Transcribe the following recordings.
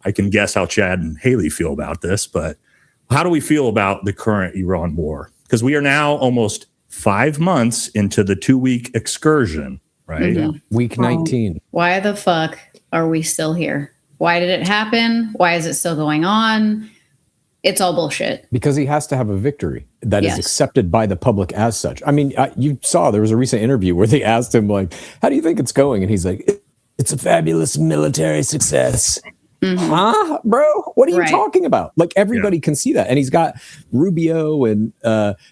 I can guess how Chad and Haley feel about this, but how do we feel about the current Iran war? Because we are now almost 5 months into the 2-week excursion, right? Mm-hmm. Yeah. Week 19. Why the fuck are we still here? Why did it happen? Why is it still going on? It's all bullshit. Because he has to have a victory that is accepted by the public as such. I mean, you saw there was a recent interview where they asked him, like, how do you think it's going? And he's like, it's a fabulous military success. Mm-hmm. Huh, bro? What are you talking about? Like, everybody can see that. And he's got Rubio and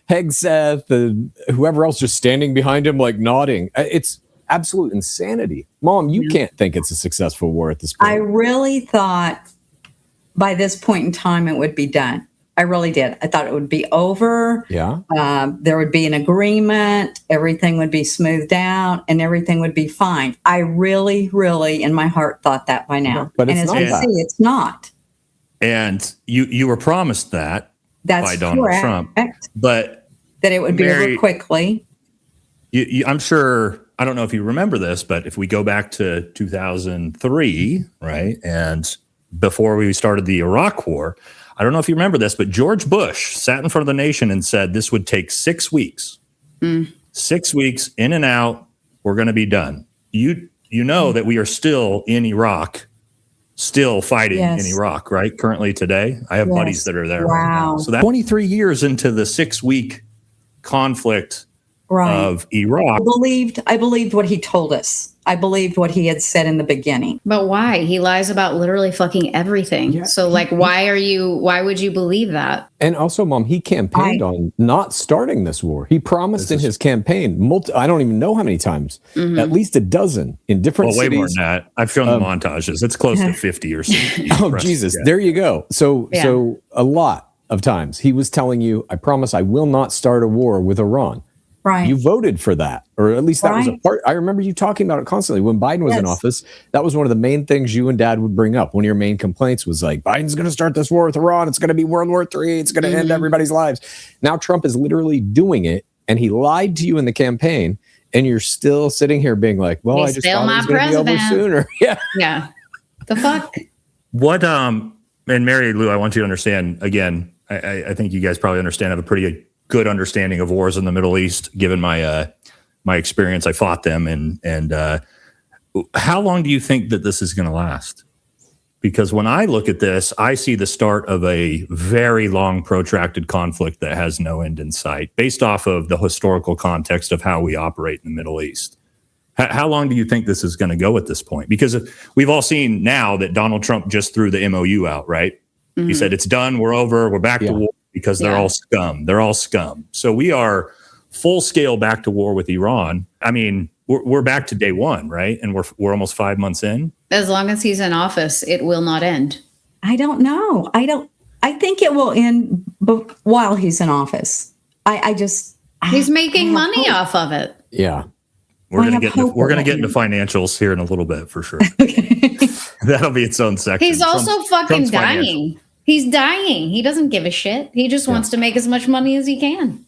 Hegseth and whoever else just standing behind him, like, nodding. It's absolute insanity. Mom, you can't think it's a successful war at this point. I really thought by this point in time it would be done. I really did. I thought it would be over. Yeah. There would be an agreement. Everything would be smoothed out and everything would be fine. I really, really, in my heart, thought that by now. But it's and as not we that. see, it's not. And you were promised that by Donald correct. Trump, but that it would be over quickly. I'm sure, I don't know if you remember this, but if we go back to 2003, right, and before we started the Iraq War, I don't know if you remember this, but George Bush sat in front of the nation and said this would take 6 weeks. 6 weeks in and out, we're going to be done. You know that we are still in Iraq, still fighting in Iraq, right? Currently today, I have buddies that are there. Wow. Right now. So that 23 years into the 6-week conflict of Iraq. I believed what he told us. I believed what he had said in the beginning. But why? He lies about literally fucking everything. Yeah. So, like, why would you believe that? And also, Mom, he campaigned on not starting this war. He promised in his campaign, I don't even know how many times, at least a dozen in different cities. Way more than that. I've shown the montages. It's close to 50 or 60. Oh, Jesus. There you go. So a lot of times he was telling you, I promise I will not start a war with Iran. Right. You voted for that, or at least that was a part. I remember you talking about it constantly when Biden was in office. That was one of the main things you and Dad would bring up. One of your main complaints was like, Biden's going to start this war with Iran. It's going to be World War III. It's going to end everybody's lives. Now Trump is literally doing it, and he lied to you in the campaign, and you're still sitting here being like, well, I just thought it was going to be over sooner. Yeah. The fuck? What, and Mary Lou, I want you to understand, again, I think you guys probably understand, I have a pretty good understanding of wars in the Middle East, given my my experience. I fought them, and how long do you think that this is going to last? Because when I look at this, I see the start of a very long, protracted conflict that has no end in sight, based off of the historical context of how we operate in the Middle East. How long do you think this is going to go at this point? Because we've all seen now that Donald Trump just threw the MOU out, right? He said, it's done, we're over, we're back to war. Because they're all scum. They're all scum. So we are full scale back to war with Iran. I mean, we're back to day one, right? And we're almost 5 months in. As long as he's in office, it will not end. I don't know. I think it will end while he's in office. He's making money off of it. Yeah. We're gonna get into financials here in a little bit for sure. That'll be its own section. He's also fucking dying. He's dying. He doesn't give a shit. He just wants to make as much money as he can.